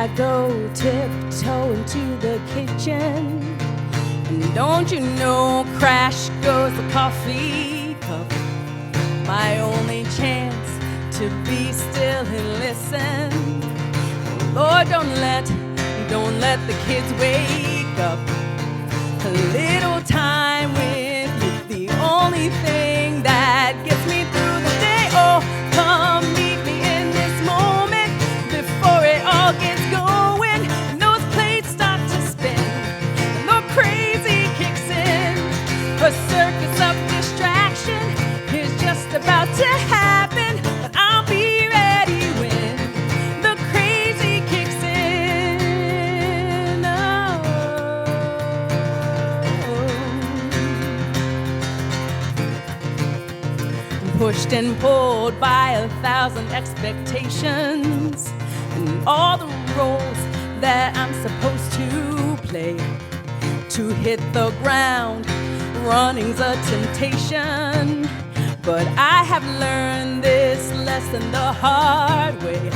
I go tiptoe into the kitchen. And don't you know, crash goes the coffee cup. My only chance to be still and listen. Lord, don't let the kids wake up. A little time with you, the only thing that gets me through the day. Oh, come meet me in this moment before it all gets going. And those plates start to spin, and the crazy kicks in. A circus of distraction is just about to happen, but I'll be ready when the crazy kicks in. I'm pushed and pulled by 1,000 expectations, and all the roles that I'm supposed to play. To hit the ground running's a temptation, but I have learned this lesson the hard way.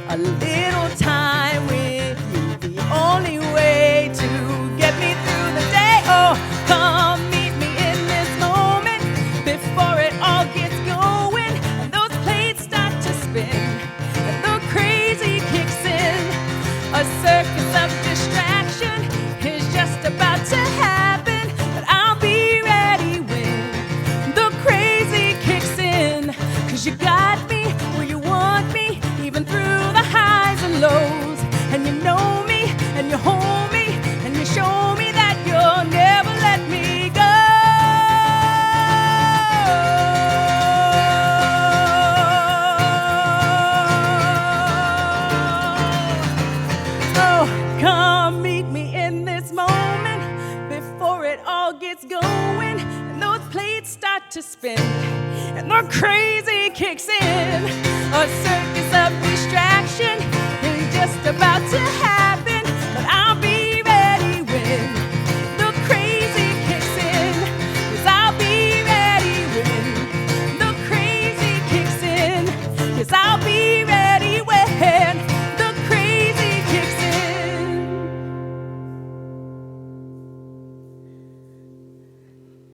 A little time with you, the only way to get me through the day. Oh, come meet me in this moment before it all gets going, and those plates start to spin, and the crazy kicks in. A circus of distraction is just about to happen, but I'll be ready when the crazy kicks in. 'Cause you got me where you want me, even through the highs and lows. And you know me, and you hold me, and you show me that you'll never let me go. Oh, come meet me in this moment before it all gets going, and those plates start to spin, and the crazy kicks in. A circus